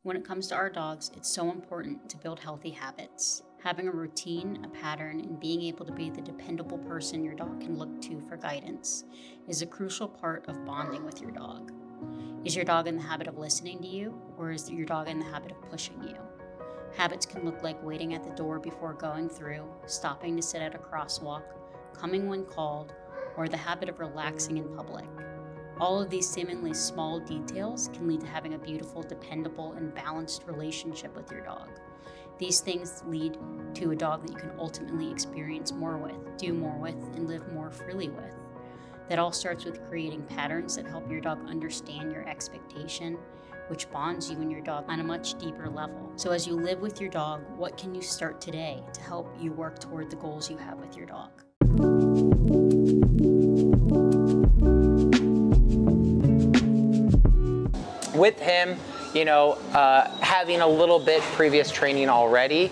When it comes to our dogs, it's so important to build healthy habits. Having a routine, a pattern, and being able to be the dependable person your dog can look to for guidance is a crucial part of bonding with your dog. Is your dog in the habit of listening to you, or is your dog in the habit of pushing you? Habits can look like waiting at the door before going through, stopping to sit at a crosswalk, coming when called, or the habit of relaxing in public. All of these seemingly small details can lead to having a beautiful, dependable, and balanced relationship with your dog. These things lead to a dog that you can ultimately experience more with, do more with, and live more freely with. That all starts with creating patterns that help your dog understand your expectation, which bonds you and your dog on a much deeper level. So as you live with your dog, what can you start today to help you work toward the goals you have with your dog? With him, having a little bit previous training already,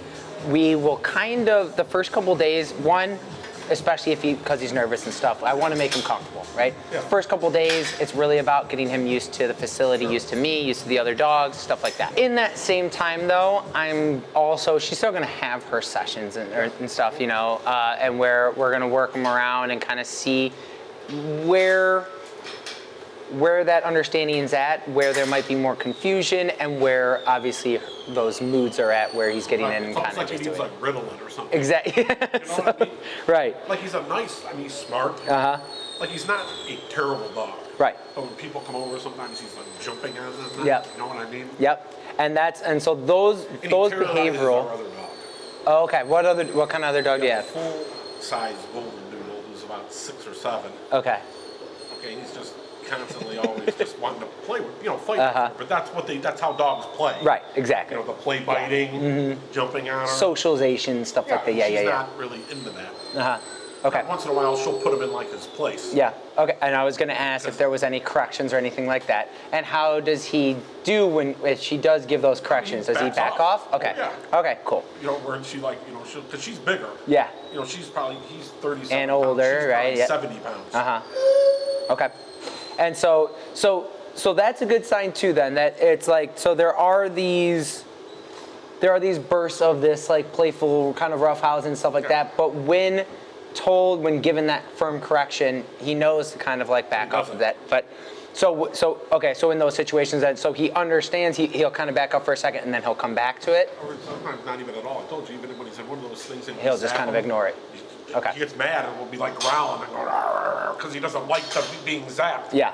we will kind of, the first couple days, especially because he's nervous and stuff, I want to make him comfortable, right? Yeah. First couple days, it's really about getting him used to the facility, used to me, used to the other dogs, stuff like that. In that same time though, she's still gonna have her sessions and stuff, and where we're gonna work them around and kind of see where that understanding is at, where there might be more confusion, and where obviously those moods are at, where he's getting in and kind of like just he needs doing like Ritalin or something. Exactly. You know what I mean? Right. Like he's he's smart. Like he's not a terrible dog. Right. But when people come over, sometimes he's like jumping on them. Yep. You know what I mean? Yep. And so those behavioral. Our other dog. Oh, okay. What kind of other dog do you have? Full-size golden doodle who's about 6 or 7. Okay. Okay, he's just constantly always just wanting to play with, fight with her. But that's how dogs play. Right, exactly. The play biting, jumping on her. Socialization, stuff like that. She's not really into that. Okay. Once in a while, she'll put him in like his place. Yeah. Okay. And I was going to ask if there was any corrections or anything like that. And how does he do if she does give those corrections? Does he back off? Okay. Oh, yeah. Okay. Cool. Where she because she's bigger. Yeah. He's 30 and older, pounds. She's right? 70 pounds. Okay. And so that's a good sign too. Then that it's like there are these bursts of this like playful kind of roughhouse and stuff like that. But when given that firm correction, he knows to kind of like back off of that. But so in those situations, so he understands, he'll kind of back up for a second and then he'll come back to it. Or sometimes not even at all. I told you, even when he's in one of those things, and he'll just kind of ignore it. Okay. He gets mad and will be like growling and go because he doesn't like being zapped. Yeah.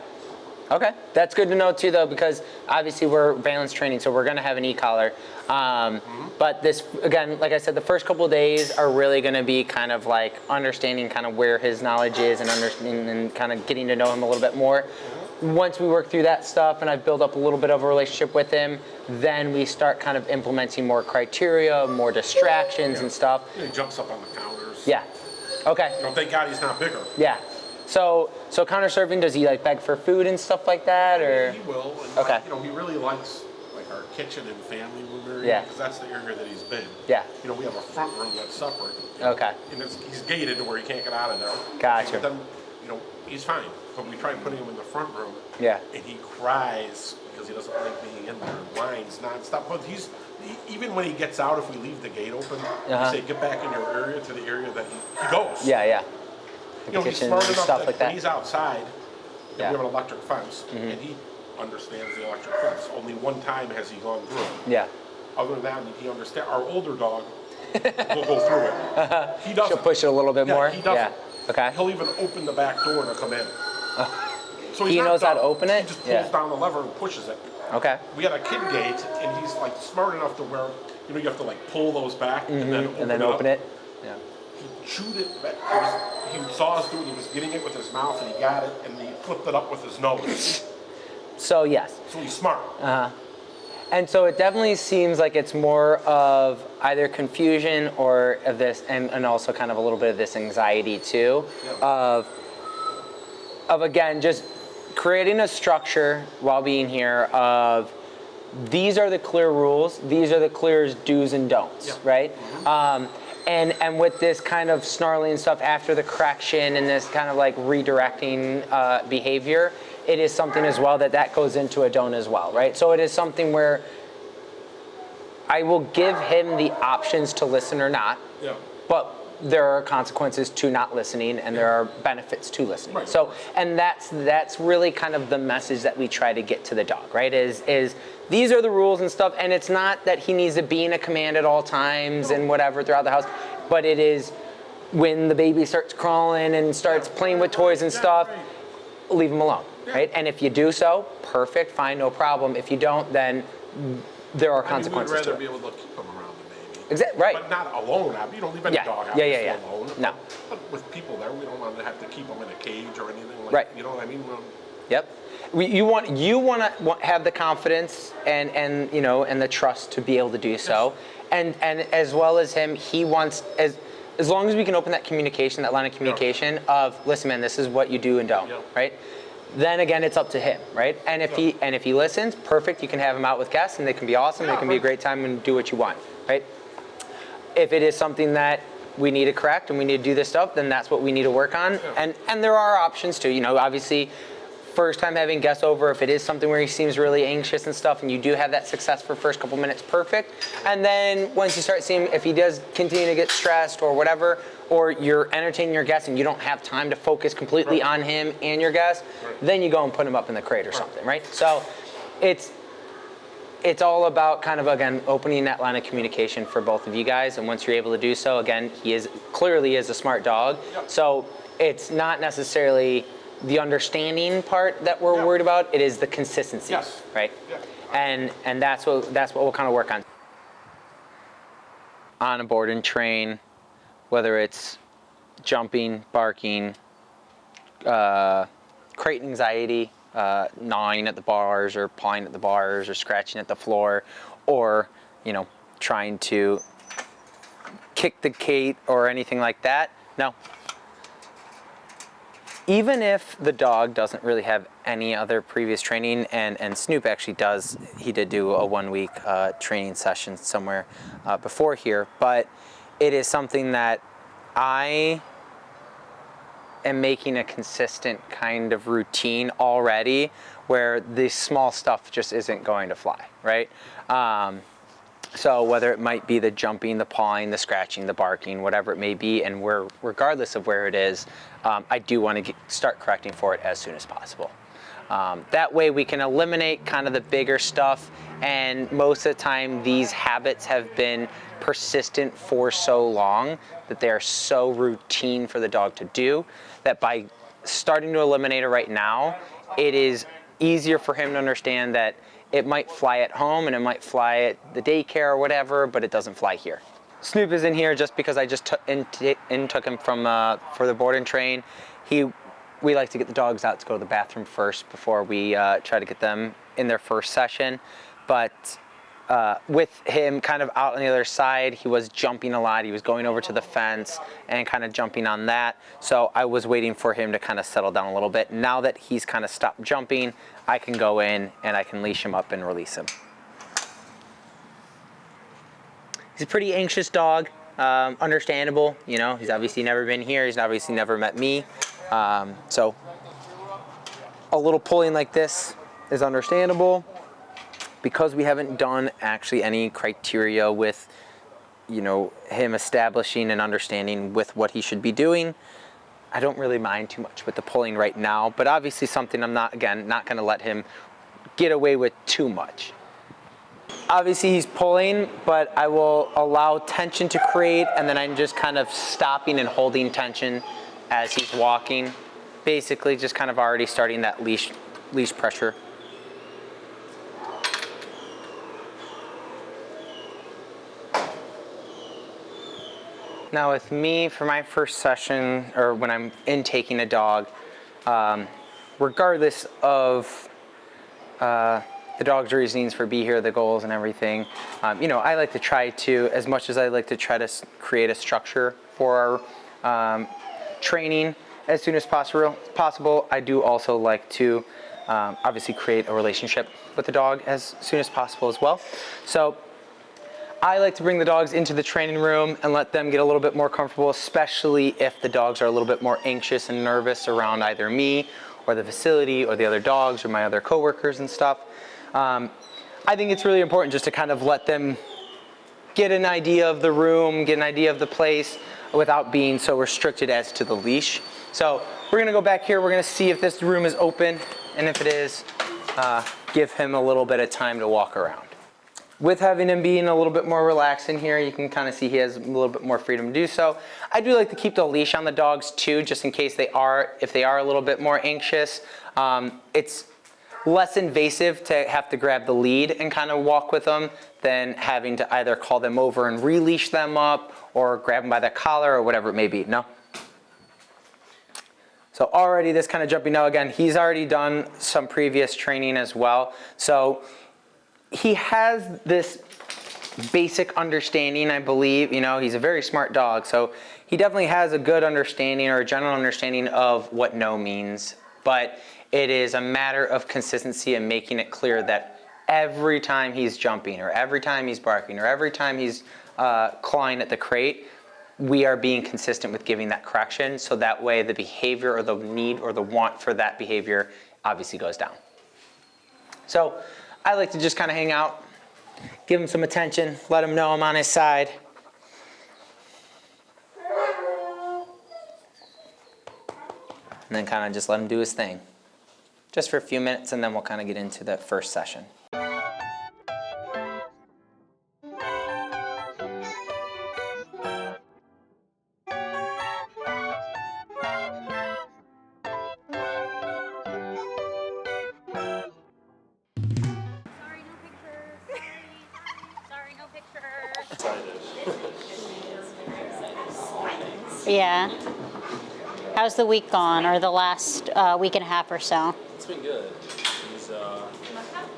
Okay, that's good to know too, though, because obviously we're balance training, so we're going to have an e-collar. But this, again, like I said, the first couple of days are really going to be kind of like understanding kind of where his knowledge is and understanding and kind of getting to know him a little bit more. Once we work through that stuff and I've built up a little bit of a relationship with him, then we start kind of implementing more criteria, more distractions and stuff. He jumps up on the counters. Yeah. Okay. Thank God he's not bigger. Yeah. So counter surfing, does he like beg for food and stuff like that, or? He will. And okay. He really likes like our kitchen and family room area because that's the area that he's been. Yeah. We have a front room that's separate. Okay. And he's gated to where he can't get out of there. Gotcha. But then, he's fine. But we tried putting him in the front room. Yeah. And he cries because he doesn't like being in there and whines nonstop. But even when he gets out, if we leave the gate open, we say get back in your area to the area that he goes. Yeah, yeah. He's smart enough stuff that like that. when he's outside, we have an electric fence, and he understands the electric fence. Only one time has he gone through it. Yeah. Other than that, he understands. Our older dog will go through it. He doesn't. She'll push it a little bit more? He doesn't. Yeah. Okay. He'll even open the back door to come in. So he knows how to open it? He just pulls down the lever and pushes it. Okay. We had a kid gate, and he's like smart enough to where, you have to like pull those back and then open it. Yeah. He chewed it back. He saw us do it, he was getting it with his mouth, and he got it, and he flipped it up with his nose. So, yes. So he's smart. And so it definitely seems like it's more of either confusion or of this, and also kind of a little bit of this anxiety too, of again, just creating a structure while being here of these are the clear rules, these are the clear do's and don'ts, right? And with this kind of snarling stuff after the correction and this kind of like redirecting behavior, it is something as well that goes into a don't as well, right? So it is something where I will give him the options to listen or not. Yeah. But there are consequences to not listening, and there are benefits to listening. Right. So, and that's really kind of the message that we try to get to the dog, right? Is these are the rules and stuff, and it's not that he needs to be in a command at all times and whatever throughout the house, but it is when the baby starts crawling and starts playing with toys and stuff, leave him alone, right? And if you do so, perfect, fine, no problem. If you don't, then there are consequences we'd rather to be it. able to keep him around the baby. Exactly, right. But not alone. You don't leave any dog out alone. No. But with people there, we don't want to have to keep them in a cage or anything like. Right. You know what I mean? Yep. You want to have the confidence and you know and the trust to be able to do so, and as well as him, he wants as long as we can open that communication, that line of communication of listen, man, this is what you do and don't, right? Then again, it's up to him, right? And if he listens, perfect. You can have him out with guests, and they can be awesome. They can be a great time and do what you want, right? If it is something that we need to correct and we need to do this stuff, then that's what we need to work on. And there are options too. You know, obviously, first time having guests over, if it is something where he seems really anxious and stuff, and you do have that success for first couple minutes, perfect. And then once you start seeing if he does continue to get stressed or whatever, or you're entertaining your guests and you don't have time to focus completely on him and your guests, then you go and put him up in the crate or something, right? So it's all about kind of, again, opening that line of communication for both of you guys. And once you're able to do so, again, he clearly is a smart dog. So it's not necessarily the understanding part that we're worried about. It is the consistency, right? And that's what we'll kind of work on. On a board and train, whether it's jumping, barking, crate anxiety, gnawing at the bars or pawing at the bars or scratching at the floor, or, you know, trying to kick the gate or anything like that. No. Even if the dog doesn't really have any other previous training, and Snoop actually does, he did do a 1 week training session somewhere before here, but it is something that I am making a consistent kind of routine already where this small stuff just isn't going to fly, right? So whether it might be the jumping, the pawing, the scratching, the barking, whatever it may be, and regardless of where it is, I do want to start correcting for it as soon as possible. That way we can eliminate kind of the bigger stuff, and most of the time these habits have been persistent for so long that they are so routine for the dog to do that by starting to eliminate it right now, it is easier for him to understand that it might fly at home and it might fly at the daycare or whatever, but it doesn't fly here. Snoop is in here just because I just took him from for the board and train. We like to get the dogs out to go to the bathroom first before we try to get them in their first session. But with him kind of out on the other side, he was jumping a lot. He was going over to the fence and kind of jumping on that. So I was waiting for him to kind of settle down a little bit. Now that he's kind of stopped jumping, I can go in and I can leash him up and release him. He's a pretty anxious dog, understandable. You know, he's obviously never been here. He's obviously never met me. So a little pulling like this is understandable. Because we haven't done actually any criteria with, you know, him establishing and understanding with what he should be doing, I don't really mind too much with the pulling right now, but obviously something I'm not going to let him get away with too much. Obviously he's pulling, but I will allow tension to create, and then I'm just kind of stopping and holding tension as he's walking. Basically just kind of already starting that leash pressure. Now with me, for my first session, or when I'm intaking a dog, regardless of the dog's reasonings for be here, the goals and everything, you know, I like to try to, as much as I like to try to create a structure for our training as soon as possible, I do also like to obviously create a relationship with the dog as soon as possible as well. So I like to bring the dogs into the training room and let them get a little bit more comfortable, especially if the dogs are a little bit more anxious and nervous around either me or the facility or the other dogs or my other coworkers and stuff. I think it's really important just to kind of let them get an idea of the room, get an idea of the place without being so restricted as to the leash. So we're gonna go back here, we're gonna see if this room is open, and if it is, give him a little bit of time to walk around. With having him being a little bit more relaxed in here, you can kind of see he has a little bit more freedom to do so. I do like to keep the leash on the dogs too, just in case if they are a little bit more anxious. It's less invasive to have to grab the lead and kind of walk with them than having to either call them over and releash them up or grab them by the collar or whatever it may be. No? So already this kind of jumping, now again, he's already done some previous training as well. So he has this basic understanding, I believe. He's a very smart dog, so he definitely has a good understanding or a general understanding of what no means. But it is a matter of consistency and making it clear that every time he's jumping or every time he's barking or every time he's clawing at the crate, we are being consistent with giving that correction, so that way the behavior or the need or the want for that behavior obviously goes down. So I like to just kind of hang out, give him some attention, let him know I'm on his side. And then kind of just let him do his thing. Just for a few minutes, and then we'll kind of get into the first session. Yeah. How's the week gone, or the last week and a half or so? It's been good.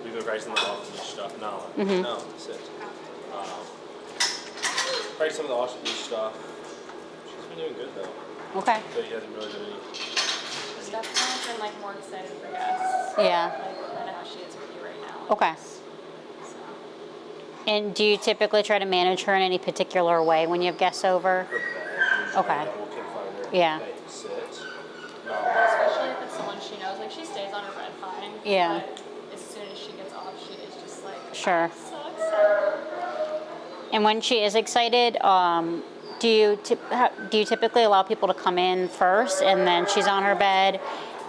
We've been practicing the off-leash stuff. No, sit. Practice some of the off-leash stuff. She's been doing good though. Okay. So he hasn't really done any. She's definitely been like more excited for guests. Yeah. Like kind of how she is with you right now. Okay. So. And do you typically try to manage her in any particular way when you have guests over? Okay. Yeah. Sit. Especially if it's someone she knows, like she stays on her bed fine. Yeah. But as soon as she gets off, she is just like, Sure. so excited. And when she is excited, do you typically allow people to come in first, and then she's on her bed?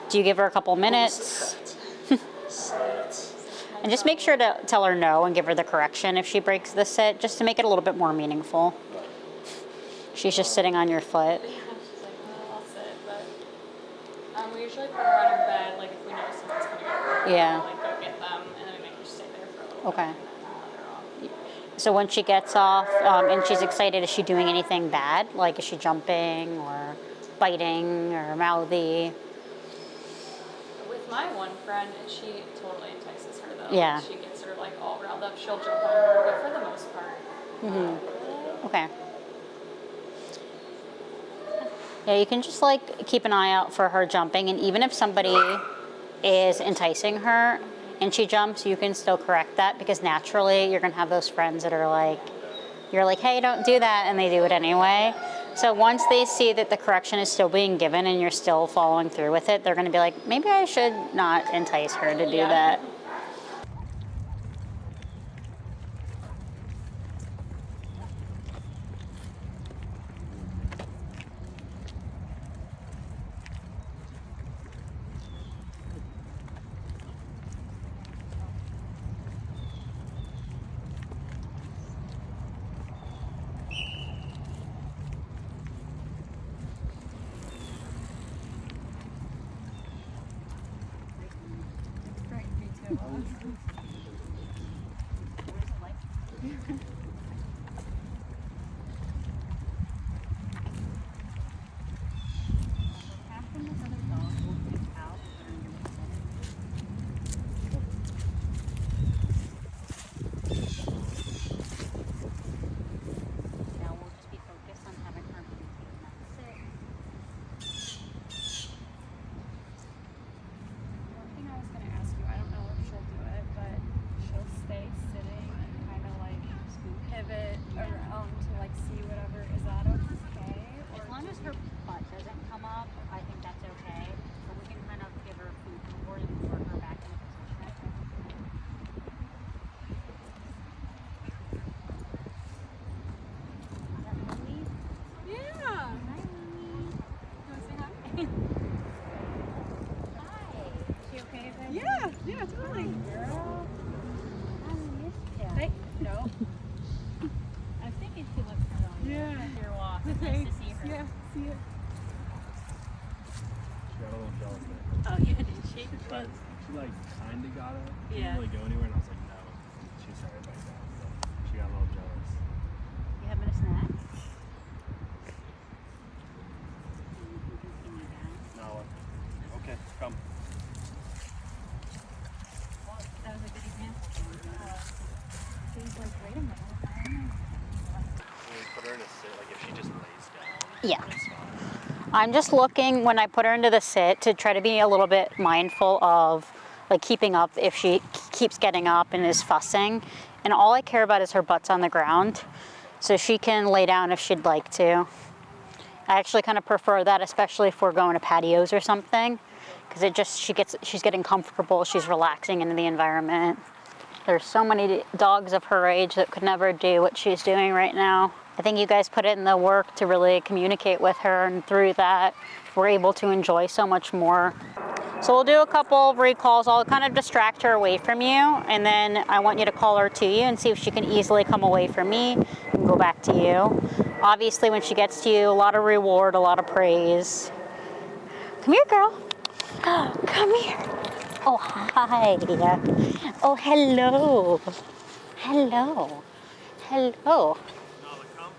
Do you give her a couple minutes? And just make sure to tell her no and give her the correction if she breaks the sit, just to make it a little bit more meaningful. She's just sitting on your foot. Yeah, she's like, no, I'll sit. But we usually put her on her bed, like if we know someone's coming over. Yeah. Like go get them, and then we make her stay there for a little Okay. bit. And then let her off. So when she gets off and she's excited, is she doing anything bad? Like, is she jumping or biting or mouthy? With my one friend, she totally entices her though. Yeah. She gets her like all riled up. She'll jump on her, but for the most part. Okay. Yeah, you can just like keep an eye out for her jumping, and even if somebody is enticing her and she jumps, you can still correct that, because naturally you're gonna have those friends that are like, you're like, hey, don't do that, and they do it anyway. So once they see that the correction is still being given and you're still following through with it, they're gonna be like, maybe I should not entice her to do that. Nice to see her. Yeah, see ya. She got a little jealous there. Oh yeah, did she? But she like kinda got it. She Yeah. didn't really go anywhere, and I was like, no. She was sorry back down. But she got a little jealous. You having a snack? No. Okay, come. That was a good example. She's like, wait a minute. When we put her in a sit, like if she just lays down, Yeah. that's fine. I'm just looking when I put her into the sit to try to be a little bit mindful of like keeping up if she keeps getting up and is fussing. And all I care about is her butt's on the ground. So she can lay down if she'd like to. I actually kind of prefer that, especially if we're going to patios or something. Because she's getting comfortable, she's relaxing into the environment. There's so many dogs of her age that could never do what she's doing right now. I think you guys put in the work to really communicate with her, and through that, we're able to enjoy so much more. So we'll do a couple of recalls. I'll kind of distract her away from you, and then I want you to call her to you and see if she can easily come away from me and go back to you. Obviously, when she gets to you, a lot of reward, a lot of praise. Come here, girl. Come here. Oh, hi. Oh, hello. Hello. Hello. Nala, come.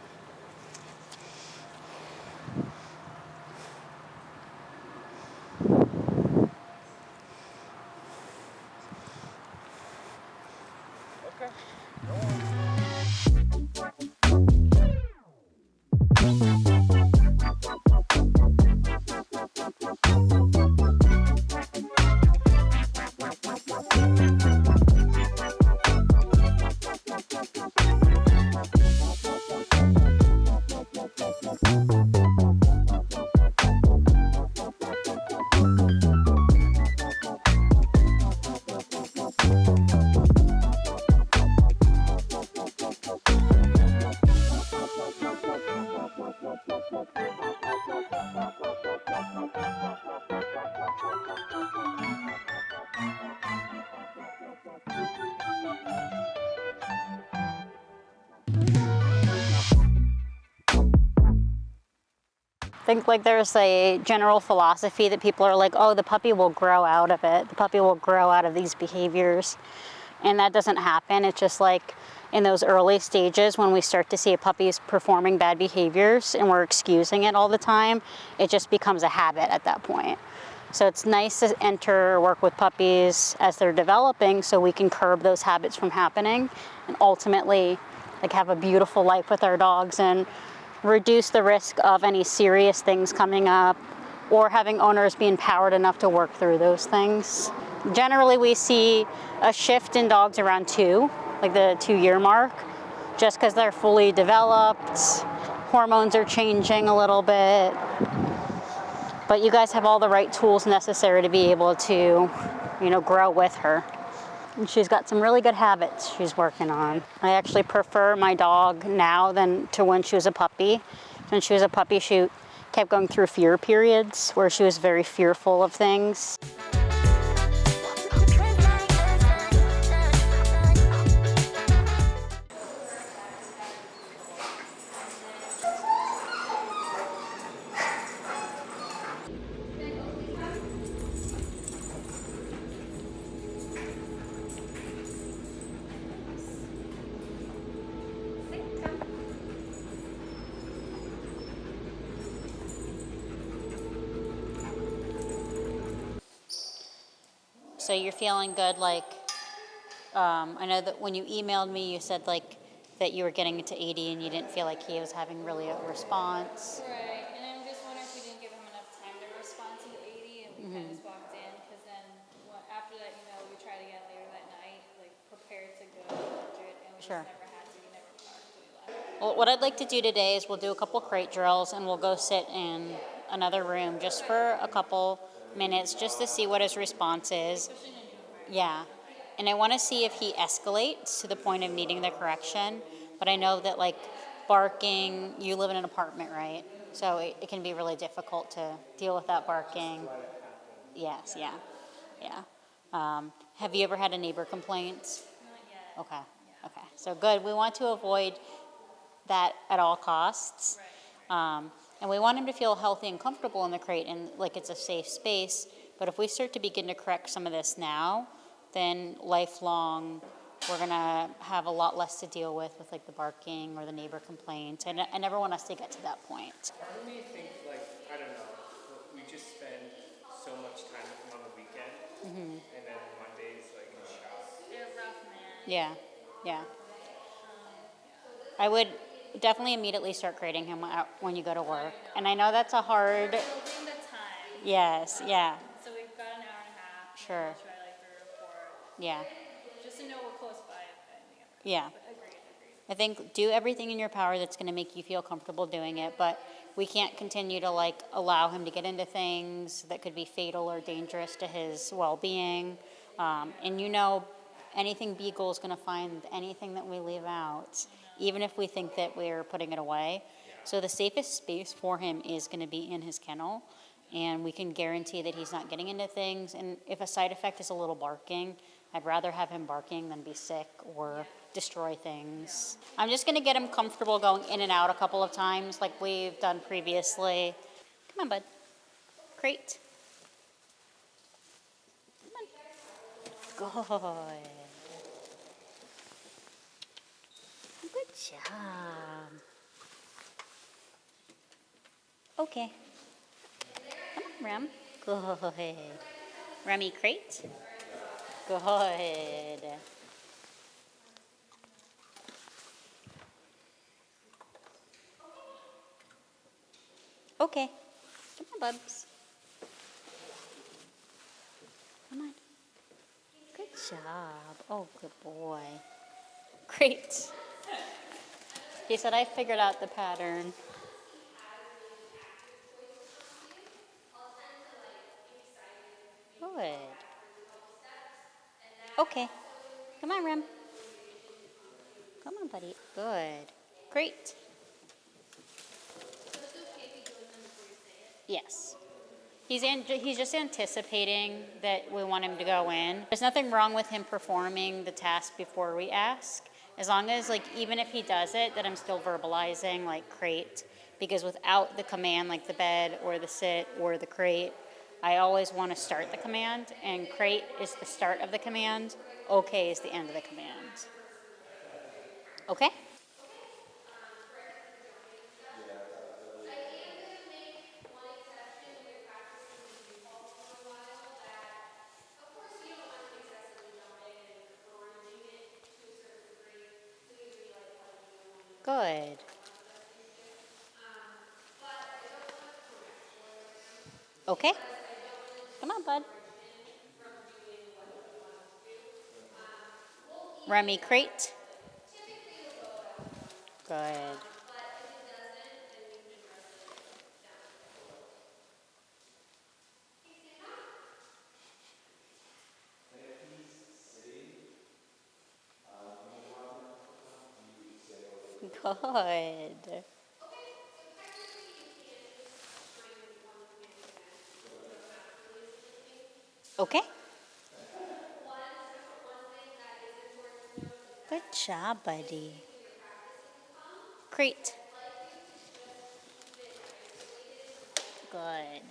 Okay. Go on. I think like there's a general philosophy that people are like, oh, the puppy will grow out of it. The puppy will grow out of these behaviors. And that doesn't happen. It's just like in those early stages when we start to see a puppy's performing bad behaviors and we're excusing it all the time, it just becomes a habit at that point. So it's nice to enter or work with puppies as they're developing so we can curb those habits from happening and ultimately like have a beautiful life with our dogs and reduce the risk of any serious things coming up or having owners be empowered enough to work through those things. Generally, we see a shift in dogs around 2, like the 2-year mark, just because they're fully developed, hormones are changing a little bit, but you guys have all the right tools necessary to be able to, grow with her. And she's got some really good habits she's working on. I actually prefer my dog now than to when she was a puppy. When she was a puppy, she kept going through fear periods where she was very fearful of things. So you're feeling good, like, I know that when you emailed me, you said like that you were getting it to 80 and you didn't feel like he was having really a response. Right, and I'm just wondering if we didn't give him enough time to respond to the 80 and we kind of just walked in, because then after that, we tried again later that night, like prepared to go to 100, and we Sure. just never had to, we never parked, we left. Well, what I'd like to do today is we'll do a couple crate drills and we'll go sit in another room just for a couple minutes just to see what his response is. Yeah. And I want to see if he escalates to the point of needing the correction. But I know that like barking, you live in an apartment, right? So it can be really difficult to deal with that barking. Yes, yeah. Have you ever had a neighbor complaint? Not yet. Okay. So good. We want to avoid that at all costs. And we want him to feel healthy and comfortable in the crate and like it's a safe space. But if we start to begin to correct some of this now, then lifelong we're gonna have a lot less to deal with like the barking or the neighbor complaints. And I never want us to get to that point. Part of me think like, I don't know, we just spend so much time with him on the weekend, and then Monday's like a shop. They're rough, man. Yeah, yeah. I would definitely immediately start grading him out when you go to work. And I know that's a hard, Building the time. yes, yeah, So we've got an hour and a half. Sure. We'll try like 3 or 4. yeah, Just to know we're close by if anything ever. yeah. But agreed. I think do everything in your power that's going to make you feel comfortable doing it, but we can't continue to like allow him to get into things that could be fatal or dangerous to his well-being. And you know, anything Beagle is going to find anything that we leave out, even if we think that we're putting it away. So the safest space for him is going to be in his kennel, and we can guarantee that he's not getting into things. And if a side effect is a little barking, I'd rather have him barking than be sick or destroy things. I'm just going to get him comfortable going in and out a couple of times like we've done previously. Come on, bud. Crate. Come on. Good. Good job. Okay. Come on, Rem. Good. Remy, crate. Good. Okay. Come on, Bubs. Come on. Good job. Oh, good boy. Great. He said, I figured out the pattern. Good. Okay. Come on, Rem. Come on, buddy. Good. Great. Yes. He's just anticipating that we want him to go in. There's nothing wrong with him performing the task before we ask. As long as, like, even if he does it, that I'm still verbalizing, like, crate. Because without the command, like the bed or the sit or the crate, I always want to start the command. And crate is the start of the command. Okay is the end of the command. Okay? Good. Okay. Come on, bud. Remy, crate. Good. Good. Okay. Good job, buddy. Great. Good.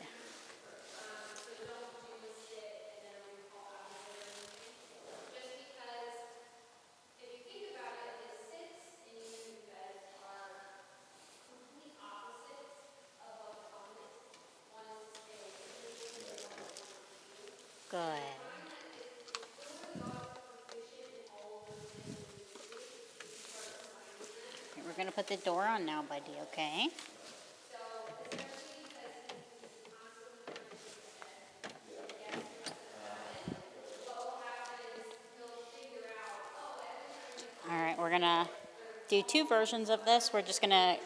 Good. We're going to put the door on now, buddy, okay? All right, we're going to do 2 versions of this. We're just going to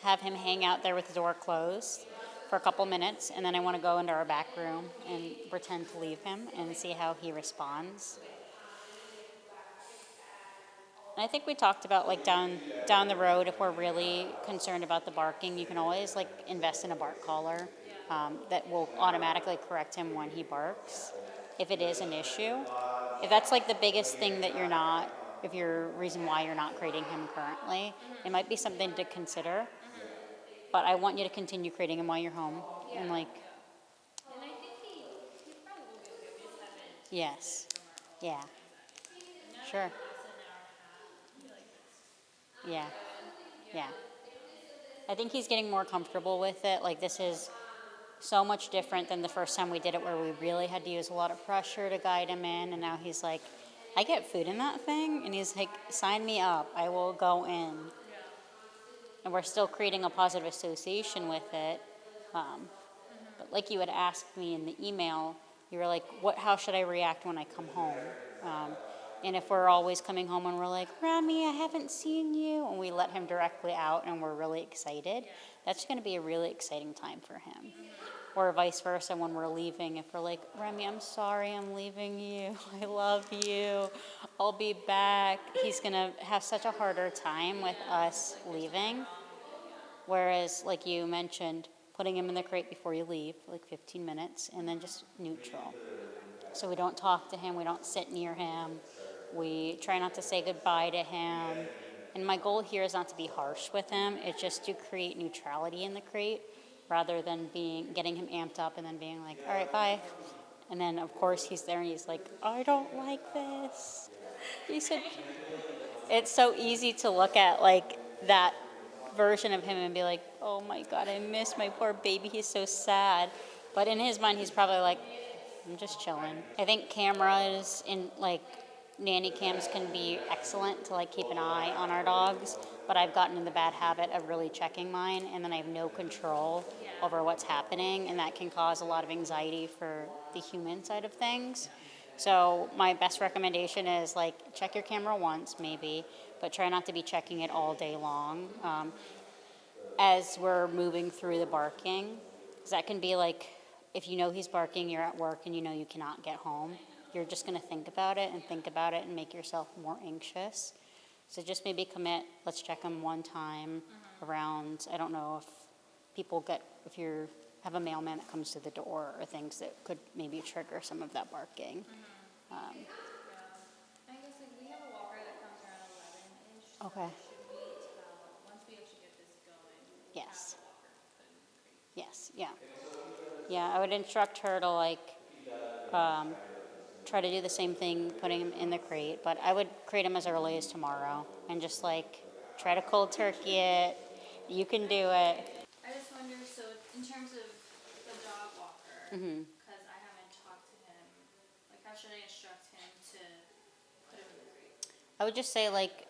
have him hang out there with the door closed for a couple minutes, and then I want to go into our back room and pretend to leave him and see how he responds. And I think we talked about like down the road, if we're really concerned about the barking, you can always like invest in a bark collar that will automatically correct him when he barks if it is an issue. If that's like the biggest thing that if your reason why you're not grading him currently, it might be something to consider. But I want you to continue creating him while you're home. Yeah. And like, And I think he probably will be okay. We just haven't. yes. Yeah. Sure. Yeah. Yeah. I think he's getting more comfortable with it. Like, this is so much different than the first time we did it, where we really had to use a lot of pressure to guide him in. And now he's like, I get food in that thing. And he's like, sign me up. I will go in. And we're still creating a positive association with it. But like you had asked me in the email, you were like, how should I react when I come home? And if we're always coming home and we're like, Remy, I haven't seen you, and we let him directly out and we're really excited, that's going to be a really exciting time for him. Or vice versa, when we're leaving, if we're like, Remy, I'm sorry I'm leaving you. I love you. I'll be back. He's going to have such a harder time with us leaving. Whereas, like you mentioned, putting him in the crate before you leave, like 15 minutes, and then just neutral. So we don't talk to him, we don't sit near him, we try not to say goodbye to him. And my goal here is not to be harsh with him, it's just to create neutrality in the crate, rather than getting him amped up and then being like, all right, bye. And then, of course, he's there and he's like, I don't like this. He said, it's so easy to look at, like, that version of him and be like, oh my God, I miss my poor baby, he's so sad. But in his mind, he's probably like, I'm just chilling. I think cameras in like nanny cams can be excellent to like keep an eye on our dogs, but I've gotten in the bad habit of really checking mine, and then I have no control over what's happening, and that can cause a lot of anxiety for the human side of things. So my best recommendation is like check your camera once maybe, but try not to be checking it all day long. As we're moving through the barking, because that can be like, if you know he's barking, you're at work and you know you cannot get home, you're just going to think about it and make yourself more anxious. So just maybe commit, let's check him one time around, I don't know if you have a mailman that comes to the door or things that could maybe trigger some of that barking. I guess like we have a walker that comes around 11-ish. Okay. Should we tell, once we actually get this going, Yes. have the walker put in the crate? Yes, yeah. Yeah, I would instruct her to like try to do the same thing, putting him in the crate, but I would crate him as early as tomorrow and just like try to cold turkey it. You can do it. I just wonder, so in terms of the dog walker, because I haven't talked to him, like how should I instruct him to put him in the crate? I would just say like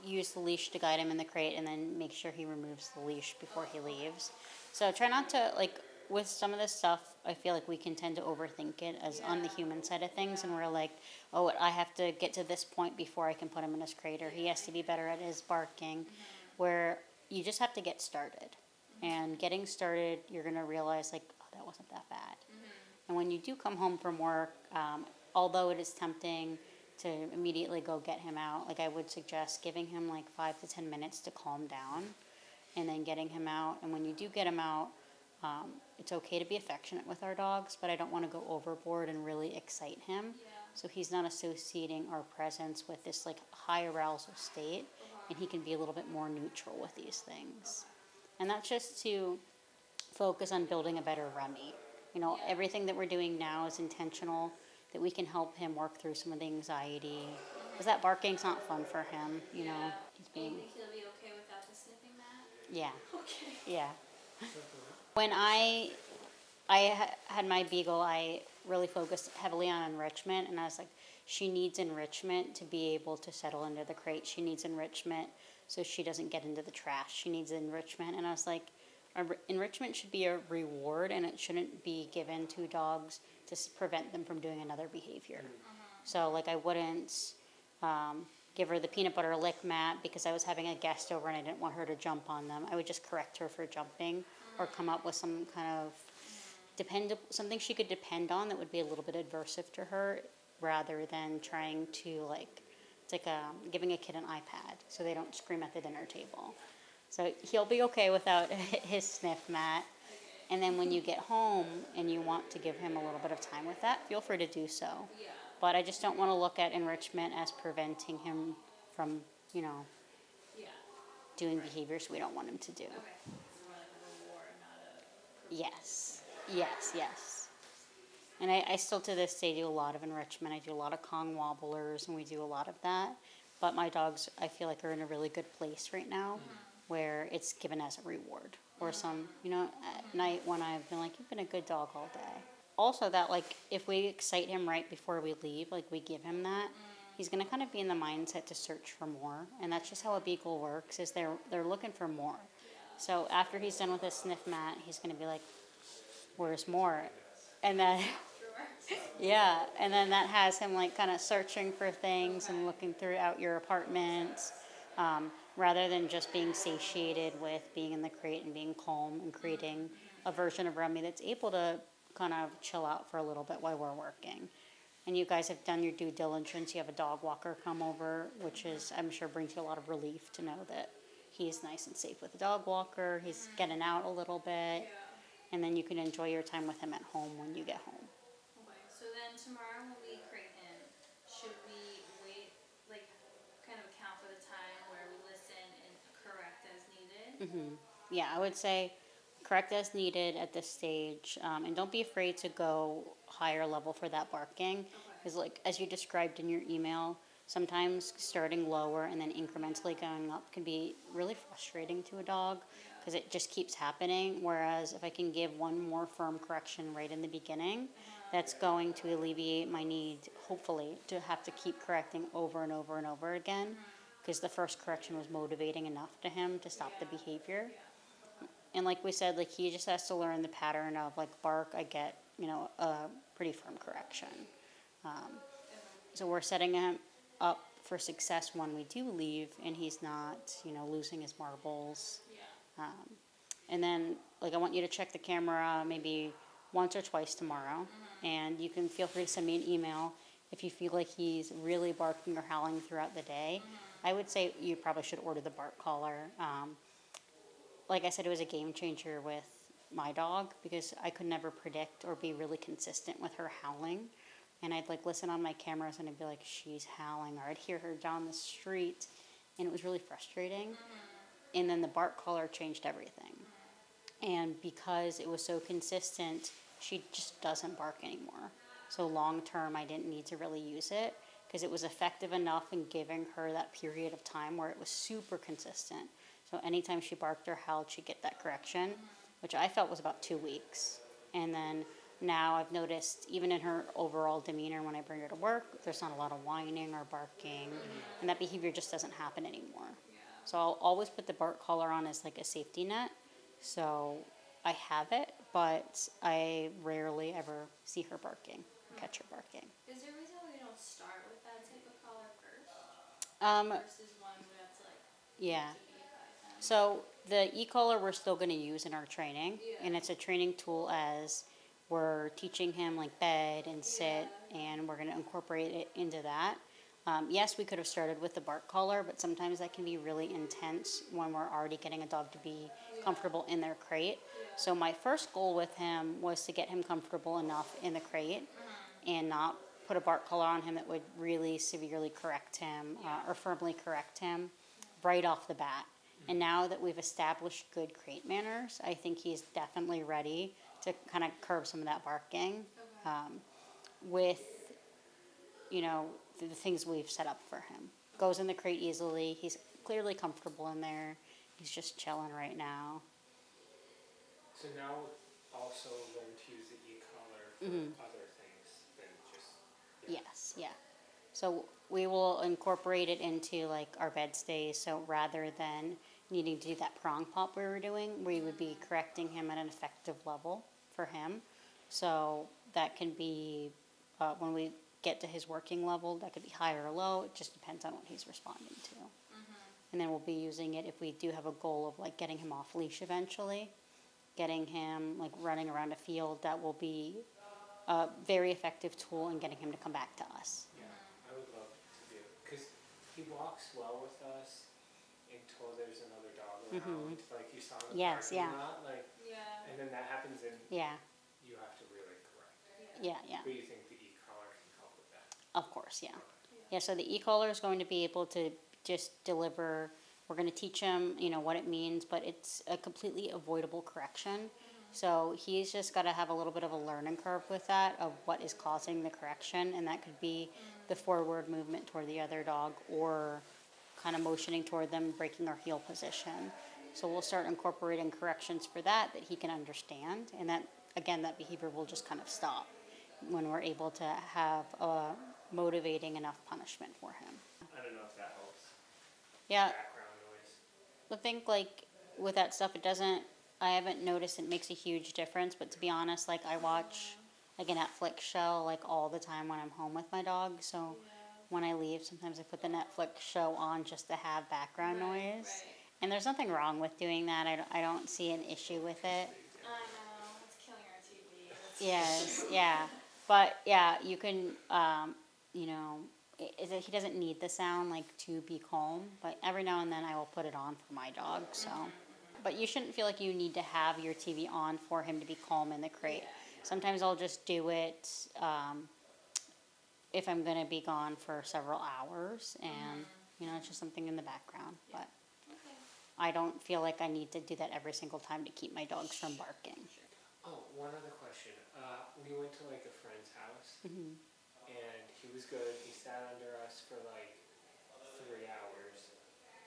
use the leash to guide him in the crate, and then make sure he removes the leash before he leaves. So try not to like, with some of this stuff, I feel like we can tend to overthink it as on the human side of things, and we're like, oh, I have to get to this point before I can put him in his crate, or he has to be better at his barking, where you just have to get started. And getting started, you're going to realize like, oh, that wasn't that bad. And when you do come home from work, although it is tempting to immediately go get him out, like I would suggest giving him like 5 to 10 minutes to calm down, and then getting him out. And when you do get him out, it's okay to be affectionate with our dogs, but I don't want to go overboard and really excite him. So he's not associating our presence with this like high arousal state, and he can be a little bit more neutral with these things. And that's just to focus on building a better Remy. You know, everything that we're doing now is intentional, that we can help him work through some of the anxiety. Because that barking's not fun for him, you know. He's Do you being, think he'll be okay without the sniffing mat? yeah, Okay. yeah. When I had my beagle, I really focused heavily on enrichment, and I was like, she needs enrichment to be able to settle into the crate. She needs enrichment so she doesn't get into the trash. She needs enrichment. And I was like, enrichment should be a reward, and it shouldn't be given to dogs to prevent them from doing another behavior. So like I wouldn't give her the peanut butter lick mat because I was having a guest over and I didn't want her to jump on them. I would just correct her for jumping, or come up with some kind of something she could depend on that would be a little bit adversive to her, rather than trying to like, it's like giving a kid an iPad so they don't scream at the dinner table. So he'll be okay without his sniff mat. And then when you get home and you want to give him a little bit of time with that, feel free to do so. But I just don't want to look at enrichment as preventing him from, you know, doing behaviors we don't want him to do. Yes, yes. And I still to this day do a lot of enrichment. I do a lot of Kong wobblers, and we do a lot of that. But my dogs, I feel like, are in a really good place right now where it's given as a reward. Or some, at night when I've been like, you've been a good dog all day. Also that, like, if we excite him right before we leave, like we give him that, he's going to kind of be in the mindset to search for more. And that's just how a beagle works, is they're looking for more. So after he's done with his sniff mat, he's going to be like, where's more? And then, yeah, and then that has him like kind of searching for things and looking throughout your apartment, rather than just being satiated with being in the crate and being calm and creating a version of Remy that's able to kind of chill out for a little bit while we're working. And you guys have done your due diligence. You have a dog walker come over, which is, I'm sure, brings you a lot of relief to know that he's nice and safe with the dog walker. He's getting out a little bit. And then you can enjoy your time with him at home when you get home. Okay, so then tomorrow when we crate him, should we wait, like, kind of account for the time where we listen and correct as needed? Yeah, I would say correct as needed at this stage, and don't be afraid to go higher level for that barking, because like as you described in your email, sometimes starting lower and then incrementally going up can be really frustrating to a dog because it just keeps happening. Whereas if I can give one more firm correction right in the beginning, that's going to alleviate my need, hopefully, to have to keep correcting over and over and over again, because the first correction was motivating enough to him to stop the behavior. And like we said, like he just has to learn the pattern of like bark, I get, a pretty firm correction. So we're setting him up for success when we do leave and he's not, losing his marbles. And then like I want you to check the camera maybe once or twice tomorrow. And you can feel free to send me an email if you feel like he's really barking or howling throughout the day. I would say you probably should order the bark collar. Like I said, it was a game changer with my dog because I could never predict or be really consistent with her howling. And I'd like listen on my cameras and I'd be like, she's howling, or I'd hear her down the street, and it was really frustrating. And then the bark collar changed everything. And because it was so consistent, she just doesn't bark anymore. So long term, I didn't need to really use it because it was effective enough in giving her that period of time where it was super consistent. So anytime she barked or howled, she'd get that correction, which I felt was about 2 weeks. And then now I've noticed, even in her overall demeanor when I bring her to work, there's not a lot of whining or barking, and that behavior just doesn't happen anymore. So I'll always put the bark collar on as like a safety net. So I have it, but I rarely ever see her barking, catch her barking. Is there a reason why we don't start with that type of collar first? Versus one that's like, Yeah. to be advised on? So the e-collar we're still going to use in our training, and it's a training tool as we're teaching him like bed and sit, and we're going to incorporate it into that. Yes, we could have started with the bark collar, but sometimes that can be really intense when we're already getting a dog to be comfortable in their crate. So my first goal with him was to get him comfortable enough in the crate and not put a bark collar on him that would really severely correct him or firmly correct him right off the bat. And now that we've established good crate manners, I think he's definitely ready to kind of curb some of that barking with, the things we've set up for him. Goes in the crate easily. He's clearly comfortable in there. He's just chilling right now. So now also learn to use the e-collar for other things than just... Yes, yeah. So we will incorporate it into like our bed stays. So rather than needing to do that prong pop we were doing, we would be correcting him at an effective level for him. So that can be when we get to his working level, that could be high or low. It just depends on what he's responding to. And then we'll be using it if we do have a goal of like getting him off leash eventually, getting him like running around a field. That will be a very effective tool in getting him to come back to us. Yeah, I would love to be able, because he walks well with us until there's another dog around, like you saw in the parking lot, like, and then that happens and you have to really correct. Yeah. But you think the e-collar can help with that? Of course, yeah. Yeah, so the e-collar is going to be able to just deliver, we're going to teach him, what it means, but it's a completely avoidable correction. So he's just got to have a little bit of a learning curve with that of what is causing the correction, and that could be the forward movement toward the other dog or kind of motioning toward them, breaking our heel position. So we'll start incorporating corrections for that he can understand, and that, again, that behavior will just kind of stop when we're able to have a motivating enough punishment for him. I don't know if that helps. Yeah, Background noise. I think like with that stuff, I haven't noticed it makes a huge difference, but to be honest, like I watch like a Netflix show like all the time when I'm home with my dog, so when I leave, sometimes I put the Netflix show on just to have background noise. And there's nothing wrong with doing that. I don't see an issue with it. I know, it's killing our TV. Yes, yeah. But yeah, you can, you know, he doesn't need the sound like to be calm, but every now and then I will put it on for my dog, so. But you shouldn't feel like you need to have your TV on for him to be calm in the crate. Sometimes I'll just do it if I'm going to be gone for several hours, and, you know, it's just something in the background. But I don't feel like I need to do that every single time to keep my dogs from barking. Oh, one other question. We went to like a friend's house, and he was good. He sat under us for like 3 hours,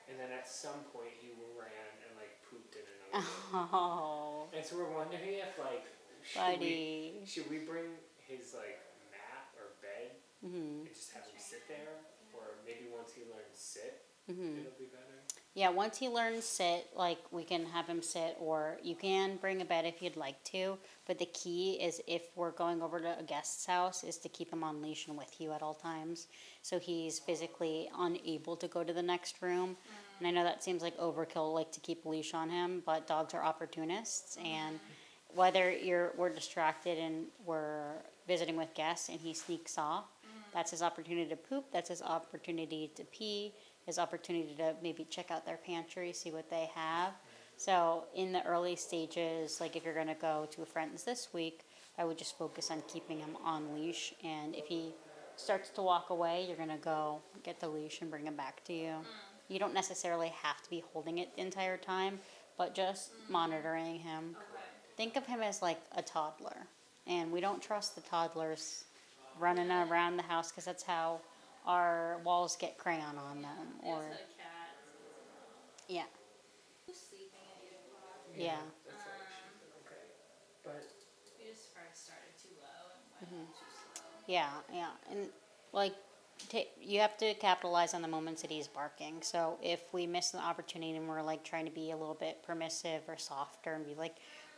and then at some point he ran and like pooped in another room. Oh, And so we're wondering if like buddy. should we bring his like mat or bed and just have him sit there, or maybe once he learns sit, it'll be better. Yeah, once he learns sit, like we can have him sit, or you can bring a bed if you'd like to. But the key is if we're going over to a guest's house is to keep him on leash and with you at all times. So he's physically unable to go to the next room. And I know that seems like overkill, like to keep a leash on him, but dogs are opportunists. And whether we're distracted and we're visiting with guests and he sneaks off, that's his opportunity to poop, that's his opportunity to pee, his opportunity to maybe check out their pantry, see what they have. So in the early stages, like if you're going to go to a friend's this week, I would just focus on keeping him on leash. And if he starts to walk away, you're going to go get the leash and bring him back to you. You don't necessarily have to be holding it the entire time, but just monitoring him. Think of him as like a toddler. And we don't trust the toddlers running around the house because that's how our walls get crayon on them. Or yeah. Who's sleeping at 8 o'clock? Yeah. That's actually okay. But We just probably started too low and went too slow. Yeah, yeah. And like you have to capitalize on the moments that he's barking. So if we miss the opportunity and we're like trying to be a little bit permissive or softer and be like,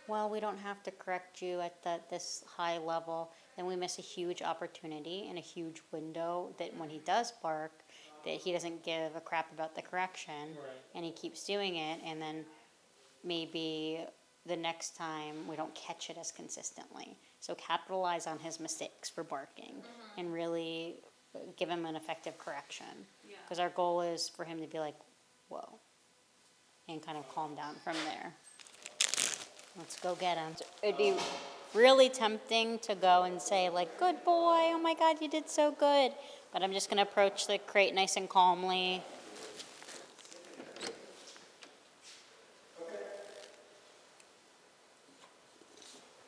well, we don't have to correct you at this high level, then we miss a huge opportunity and a huge window that when he does bark, that he doesn't give a crap about the correction, and he keeps doing it, and then maybe the next time we don't catch it as consistently. So capitalize on his mistakes for barking and really give him an effective correction. Because our goal is for him to be like, whoa, and kind of calm down from there. Let's go get him. It'd be really tempting to go and say like, good boy, oh my God, you did so good. But I'm just going to approach the crate nice and calmly.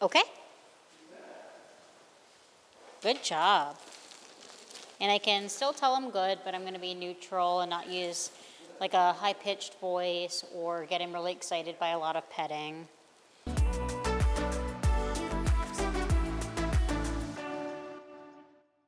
Okay. Good job. And I can still tell him good, but I'm going to be neutral and not use like a high-pitched voice or get him really excited by a lot of petting.